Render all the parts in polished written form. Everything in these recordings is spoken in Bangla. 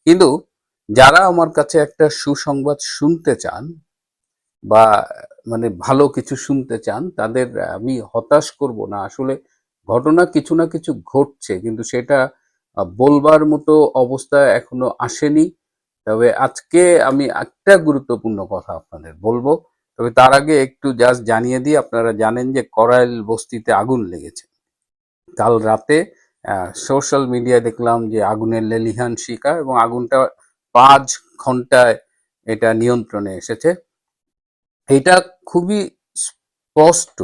কিন্তু যারা আমার কাছে একটা সুসংবাদ শুনতে চান বা মানে ভালো কিছু শুনতে চান, তাদের আমি হতাশ করব না। আসলে ঘটনা কিছু না কিছু ঘটছে, কিন্তু সেটা বলবার মতো অবস্থা এখনো আসেনি। তবে আজকে আমি একটা গুরুত্বপূর্ণ কথা আপনাদের বলবো। তবে তার আগে একটু জাস্ট জানিয়ে দিই, আপনারা জানেন যে করাইল বস্তিতে আগুন লেগেছে কাল রাতে। সোশ্যাল মিডিয়ায় দেখলাম যে আগুনের লেলিহান শিখা, এবং আগুনটা 5 ঘন্টায় এটা নিয়ন্ত্রণে এসেছে। এটা খুবই স্পষ্ট,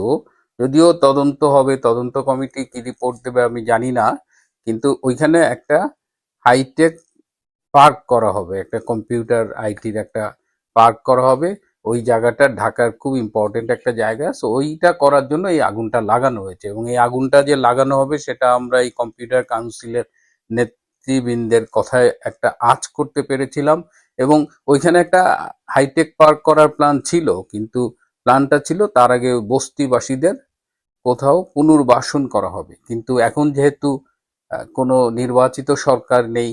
যদিও তদন্ত হবে, তদন্ত কমিটি কি রিপোর্ট দেবে আমি জানি না, কিন্তু ওইখানে একটা হাইটেক পার্ক করা হবে, একটা কম্পিউটার আইটির একটা পার্ক করা হবে। ওই জায়গাটা ঢাকার খুব ইম্পর্টেন্ট একটা জায়গা, সো ওইটা করার জন্য এই আগুনটা লাগানো হয়েছে। এবং এই আগুনটা যে লাগানো হবে সেটা আমরা এই কম্পিউটার কাউন্সিলের নেতৃবৃন্দের কথায় একটা আঁচ করতে পেরেছিলাম। এবং ওইখানে একটা হাইটেক পার্ক করার প্ল্যান ছিল, কিন্তু প্ল্যানটা ছিল তার আগে বস্তিবাসীদের কোথাও পুনর্বাসন করা হবে। কিন্তু এখন যেহেতু কোনো নির্বাচিত সরকার নেই,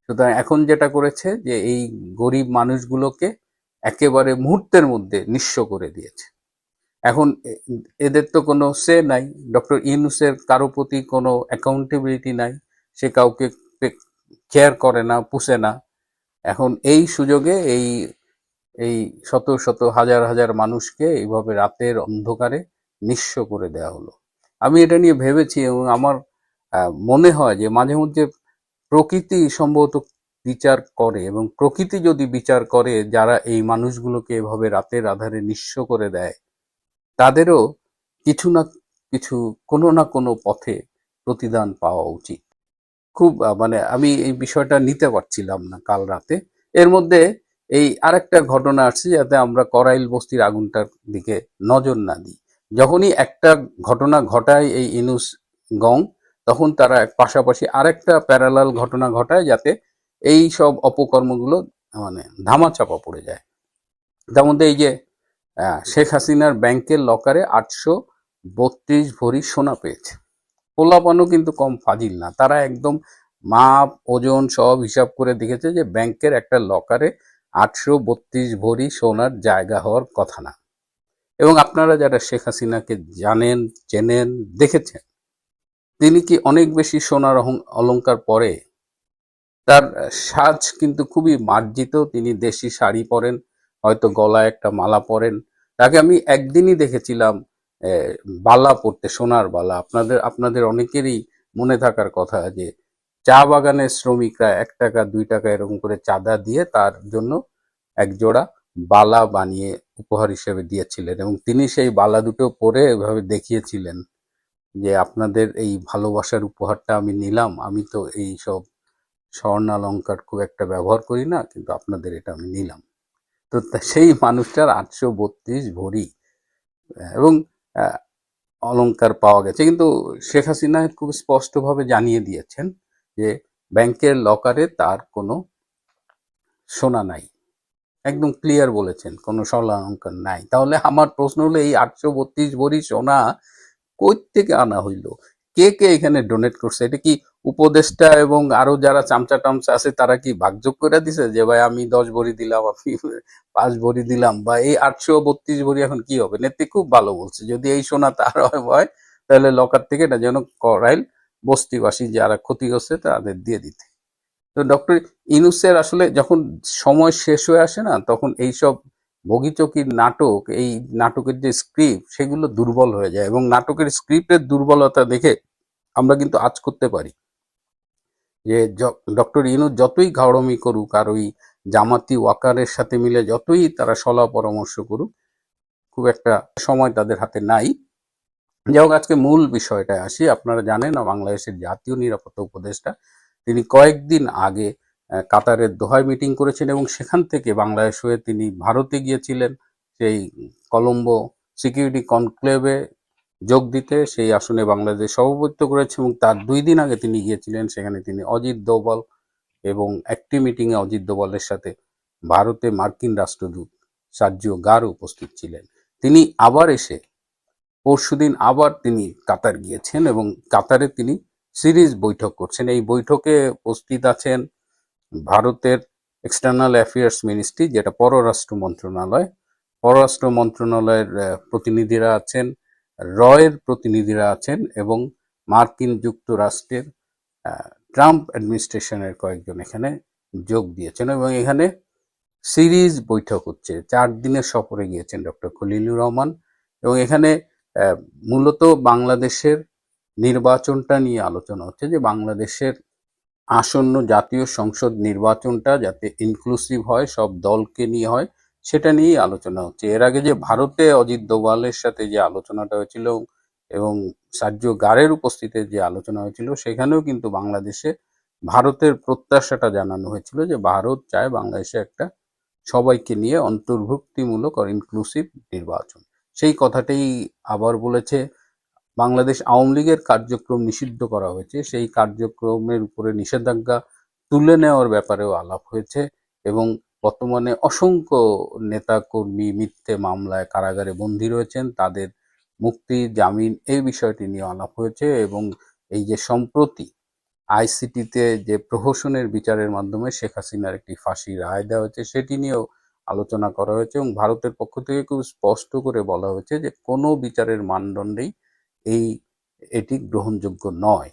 সুতরাং এখন যেটা করেছে যে এই গরিব মানুষগুলোকে একেবারে মুহূর্তের মধ্যে নিঃস্ব করে দিয়েছে। এখন এদের তো কোনো সে নাই, ডক্টর ইউনূসের কারো প্রতি কোনো অ্যাকাউন্টেবিলিটি নাই, সে কাউকে কেয়ার করে না, পুষে না। এখন এই সুযোগে এই এই শত শত হাজার হাজার মানুষকে এইভাবে রাতের অন্ধকারে নিঃস্ব করে দেওয়া হলো। আমি এটা নিয়ে ভেবেছি, এবং আমার মনে হয় যে মাঝে মধ্যে প্রকৃতি সম্ভবত বিচার করে, এবং প্রকৃতি যদি বিচার করে যারা এই মানুষগুলোকে এভাবে রাতের আধারে নিঃস্ব করে দেয়, তাদেরও কিছু না কিছু, কোনো না কোনো পথে প্রতিদান পাওয়া উচিত। খুব মানে আমি এই বিষয়টা নিতে পারছিলাম না কাল রাতে। এর মধ্যে এই আরেকটা ঘটনা আসছে, যাতে আমরা করাইল বস্তির আগুনটার দিকে নজর না দিই। যখনই একটা ঘটনা ঘটায় এই ইনুস গং, তখন তারা পাশাপাশি আরেকটা প্যারালাল ঘটনা ঘটায়, যাতে এই সব অপকর্মগুলো মানে ধামাচাপা পড়ে যায়। তার মধ্যে এই যে শেখ হাসিনার ব্যাংকের লকারে 832 ভরি সোনা পেয়েছে। পোলাপানও কিন্তু কম ফাজিল না, তারা একদম মাপ ওজন সব হিসাব করে দেখেছে যে ব্যাংকের একটা লকারে 832 ভরি সোনার জায়গা হওয়ার কথা না। এবং আপনারা যারা শেখ হাসিনাকে জানেন, চেনেন, দেখেছেন, তিনি কি অনেক বেশি সোনার অলংকার পরে? তার সাজ কিন্তু খুবই মার্জিত, তিনি দেশি শাড়ি পরেন, হয়তো গলায় একটা মালা পরেন। তাকে আমি একদিনই দেখেছিলাম বালা পরতে, সোনার বালা। আপনাদের আপনাদের অনেকেরই মনে থাকার কথা যে চা বাগানের শ্রমিকরা 1 টাকা 2 টাকা এরকম করে চাঁদা দিয়ে তার জন্য একজোড়া বালা বানিয়ে উপহার হিসেবে দিয়েছিলেন, এবং তিনি সেই বালা দুটো পরে এভাবে দেখিয়েছিলেন যে আপনাদের এই ভালোবাসার উপহারটা আমি নিলাম। আমি তো এই সব স্বর্ণালঙ্কার খুব একটা ব্যবহার করি না, কিন্তু আপনাদের এটা আমি নিলাম। তো সেই মানুষটার 832 ভরি এবং অলংকার পাওয়া গেছে। কিন্তু শেখ হাসিনা খুব স্পষ্টভাবে জানিয়ে দিয়েছেন যে ব্যাংকের লকারে তার কোনো সোনা নাই, একদম ক্লিয়ার বলেছেন কোনো স্বর্ণালঙ্কার নাই। তাহলে আমার প্রশ্ন হলো, এই 832 ভরি সোনা কই থেকে আনা হইল? কে কে এখানে ডোনেট করছে? এটা কি উপদেষ্টা এবং আরো যারা চামচা টামচা আছে তারা কি ভাগযোগ করে দিছে যে ভাই আমি 10 ভরি দিলাম, আপনি 5 ভরি দিলাম? বা এই 832 ভরি এখন কি হবে? নেত্রী খুব ভালো বলছে, যদি এই সোনা তার হয় তাহলে লকার থেকে এটা যেন করাইল বস্তিবাসী যারা ক্ষতিগ্রস্ত তাদের দিয়ে দিতে। তো ডক্টর ইউনূসের আসলে যখন সময় শেষ হয়ে আসে না, তখন এইসব বগিচকির নাটক, এই নাটকের যে স্ক্রিপ্ট, সেগুলো দুর্বল হয়ে যায়। এবং নাটকের স্ক্রিপ্টের দুর্বলতা দেখে আমরা কিন্তু আঁচ করতে পারি যে ডক্টর ইউনূস যতই ঘাওড়ামি করুক, আর ওই জামাতি ওয়াকারের সাথে মিলে যতই তারা সলা পরামর্শ করুক, খুব একটা সময় তাদের হাতে নাই। যাই হোক, আজকে মূল বিষয়টায় আসি। আপনারা জানেন না, বাংলাদেশের জাতীয় নিরাপত্তা উপদেষ্টা তিনি কয়েকদিন আগে কাতারের দোহায় মিটিং করেছেন, এবং সেখান থেকে বাংলাদেশ হয়ে তিনি ভারতে গিয়েছিলেন সেই কলম্বো সিকিউরিটি কনক্লেভে যোগ দিতে। সেই আসনে বাংলাদেশ সভাপতিত্ব করেছে, এবং তার 2 দিন আগে তিনি গিয়েছিলেন সেখানে। তিনি অজিত দোভাল এবং একটি মিটিংয়ে অজিত দোভালের সাথে ভারতে মার্কিন রাষ্ট্রদূত সার্জিও গারো উপস্থিত ছিলেন। তিনি আবার এসে পরশুদিন আবার তিনি কাতার গিয়েছেন, এবং কাতারে তিনি সিরিজ বৈঠক করছেন। এই বৈঠকে উপস্থিত আছেন ভারতের এক্সটার্নাল অ্যাফেয়ার্স মিনিস্ট্রি, যেটা পররাষ্ট্র মন্ত্রণালয়, পররাষ্ট্র মন্ত্রণালয়ের প্রতিনিধিরা আছেন, রয়ের প্রতিনিধিরা আছেন, এবং মার্কিন যুক্তরাষ্ট্রের ট্রাম্প অ্যাডমিনিস্ট্রেশনের কয়েকজন এখানে যোগ দিয়েছেন, এবং এখানে সিরিজ বৈঠক হচ্ছে। 4 দিনের সফরে গিয়েছেন ডক্টর খলিলুর রহমান, এবং এখানে মূলত বাংলাদেশের নির্বাচনটা নিয়ে আলোচনা হচ্ছে, যে বাংলাদেশের আসন্ন জাতীয় সংসদ নির্বাচনটা যাতে ইনক্লুসিভ হয়, সব দলকে নিয়ে হয়, সেটা নিয়েই আলোচনা হচ্ছে। এর আগে যে ভারতে অজিত দোভালের সাথে যে আলোচনাটা হয়েছিল এবং সার্জিও গারের উপস্থিতিতে যে আলোচনা হয়েছিল, সেখানেও কিন্তু বাংলাদেশে ভারতের প্রত্যাশাটা জানানো হয়েছিল যে ভারত চায় বাংলাদেশে একটা সবাইকে নিয়ে অন্তর্ভুক্তিমূলক আর ইনক্লুসিভ নির্বাচন। সেই কথাটাই আবার বলেছে। বাংলাদেশ আওয়ামী লীগের কার্যক্রম নিষিদ্ধ করা হয়েছে, সেই কার্যক্রমের উপরে নিষেধাজ্ঞা তুলে নেওয়ার ব্যাপারেও আলাপ হয়েছে, এবং বর্তমানে অসংখ্য নেতাকর্মী মিথ্যে মামলায় কারাগারে বন্দী রয়েছেন, তাদের মুক্তি, জামিন, এই বিষয়টি নিয়ে আলাপ হয়েছে, এবং এই যে সম্প্রতি আইসিটিতে যে প্রহসনের বিচারের মাধ্যমে শেখ হাসিনার একটি ফাঁসির রায় দেওয়া হয়েছে, সেটি নিয়েও আলোচনা করা হয়েছে, এবং ভারতের পক্ষ থেকে খুব স্পষ্ট করে বলা হয়েছে যে কোনো বিচারের মানদণ্ডেই এটি গ্রহণযোগ্য নয়।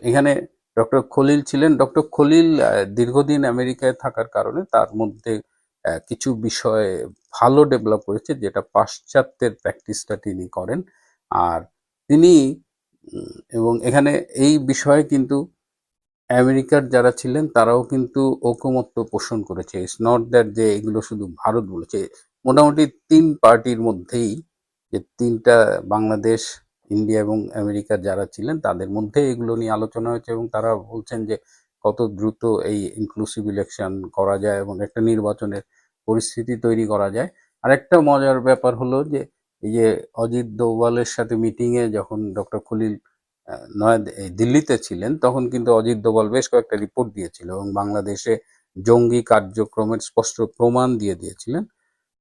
এখানে ডক্টর খলিল ছিলেন। ডক্টর খলিল দীর্ঘদিন আমেরিকায় থাকার কারণে তার মধ্যে কিছু বিষয় ভালো ডেভেলপ করেছে, যেটা পাশ্চাত্যের প্র্যাকটিসটা তিনি করেন। আর তিনি এবং এখানে এই বিষয়ে কিন্তু আমেরিকার যারা ছিলেন তারাও কিন্তু ঐকমত্য পোষণ করেছে। ইটস নট দ্যাট যে এগুলো শুধু ভারত বলেছে। মোটামুটি 3 পার্টির মধ্যেই, যে 3টা, বাংলাদেশ, ইন্ডিয়া এবং আমেরিকার যারা ছিলেন তাদের মধ্যে এগুলো নিয়ে আলোচনা হয়েছে, এবং তারা বলছেন যে কত দ্রুত এই ইনক্লুসিভ ইলেকশন করা যায় এবং একটা নির্বাচনের পরিস্থিতি তৈরি করা যায়। আরেকটা মজার ব্যাপার হলো যে এই যে অজিত দোভালের সাথে মিটিংয়ে যখন ডক্টর খলিল দিল্লিতে ছিলেন, তখন কিন্তু অজিত দোভাল বেশ কয়েকটা রিপোর্ট দিয়েছিল এবং বাংলাদেশে জঙ্গি কার্যক্রমের স্পষ্ট প্রমাণ দিয়ে দিয়েছিলেন,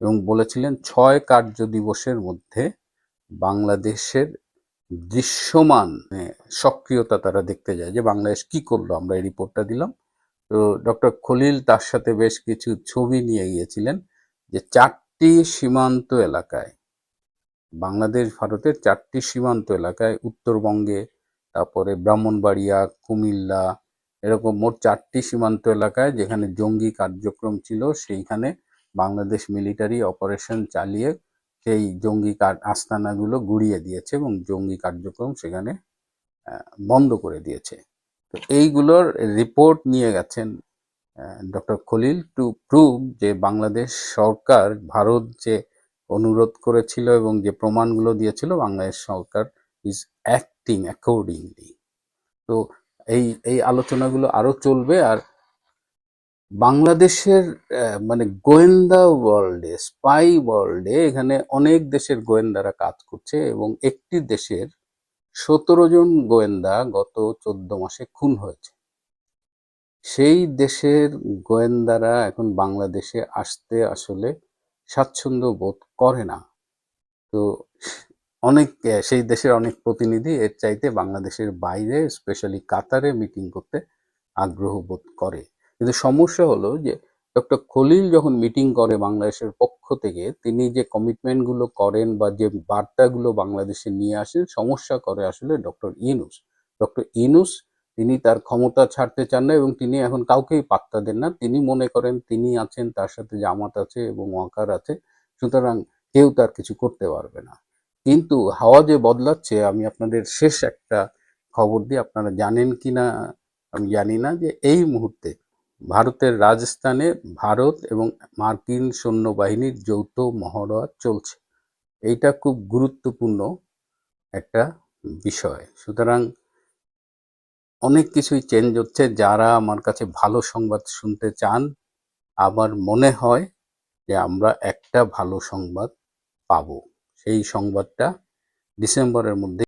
এবং বলেছিলেন 6 কার্য দিবসের মধ্যে বাংলাদেশের দৃশ্যমান সক্রিয়তা তারা দেখতে যায়, যে বাংলাদেশ কি করলো, আমরা এই রিপোর্টটা দিলাম। তো ডক্টর খলিল তার সাথে বেশ কিছু ছবি নিয়ে গিয়েছিলেন, যে 4টি সীমান্ত এলাকায়, বাংলাদেশ ভারতের 4টি সীমান্ত এলাকায়, উত্তরবঙ্গে, তারপরে ব্রাহ্মণবাড়িয়া, কুমিল্লা, এরকম মোট 4টি সীমান্ত এলাকায় যেখানে জঙ্গি কার্যক্রম ছিল, সেইখানে বাংলাদেশ মিলিটারি অপারেশন চালিয়ে সেই জঙ্গি আস্তানাগুলো গুড়িয়ে দিয়েছে এবং জঙ্গি কার্যক্রম সেখানে বন্ধ করে দিয়েছে। তো এইগুলোর রিপোর্ট নিয়ে গেছেন ডক্টর খলিল, টু প্রুভ যে বাংলাদেশ সরকার, ভারত যে অনুরোধ করেছিল এবং যে প্রমাণগুলো দিয়েছিল, বাংলাদেশ সরকার ইজ অ্যাক্টিং অ্যাকর্ডিংলি। তো এই এই আলোচনাগুলো আরো চলবে। আর বাংলাদেশের মানে গোয়েন্দা ওয়ার্ল্ডে, স্পাই ওয়ার্ল্ডে, এখানে অনেক দেশের গোয়েন্দারা কাজ করছে, এবং একটি দেশের 17 জন গোয়েন্দা গত 14 মাসে খুন হয়েছে। সেই দেশের গোয়েন্দারা এখন বাংলাদেশে আসতে আসলে স্বাচ্ছন্দ্য বোধ করে না। তো অনেক সেই দেশের অনেক প্রতিনিধি এর চাইতে বাংলাদেশের বাইরে, স্পেশালি কাতারে মিটিং করতে আগ্রহ বোধ করে। কিন্তু সমস্যা হলো যে ডক্টর খলিল যখন মিটিং করে বাংলাদেশের পক্ষ থেকে, তিনি যে কমিটমেন্টগুলো করেন বা যে বার্তাগুলো বাংলাদেশে নিয়ে আসেন, সমস্যা করে আসলে ডক্টর ইউনূস। ডক্টর ইউনূস তিনি তার ক্ষমতা ছাড়তে চান না, এবং তিনি এখন কাউকেই পাত্তা দেন না। তিনি মনে করেন তিনি আছেন, তার সাথে জামাত আছে এবং ওয়াকার আছে, সুতরাং কেউ তার কিছু করতে পারবে না। কিন্তু হাওয়া যে বদলাচ্ছে, আমি আপনাদের শেষ একটা খবর দিই, আপনারা জানেন কিনা আমি জানি না, যে এই মুহূর্তে ভারতের রাজস্থানে ভারত এবং মার্কিন সৈন্যবাহিনীর যৌথ মহড়া চলছে। এইটা খুব গুরুত্বপূর্ণ একটা বিষয়। সুতরাং অনেক কিছুই চেঞ্জ হচ্ছে। যারা আমার কাছে ভালো সংবাদ শুনতে চান, আমার মনে হয় যে আমরা একটা ভালো সংবাদ পাবো। সেই সংবাদটা ডিসেম্বরের মধ্যে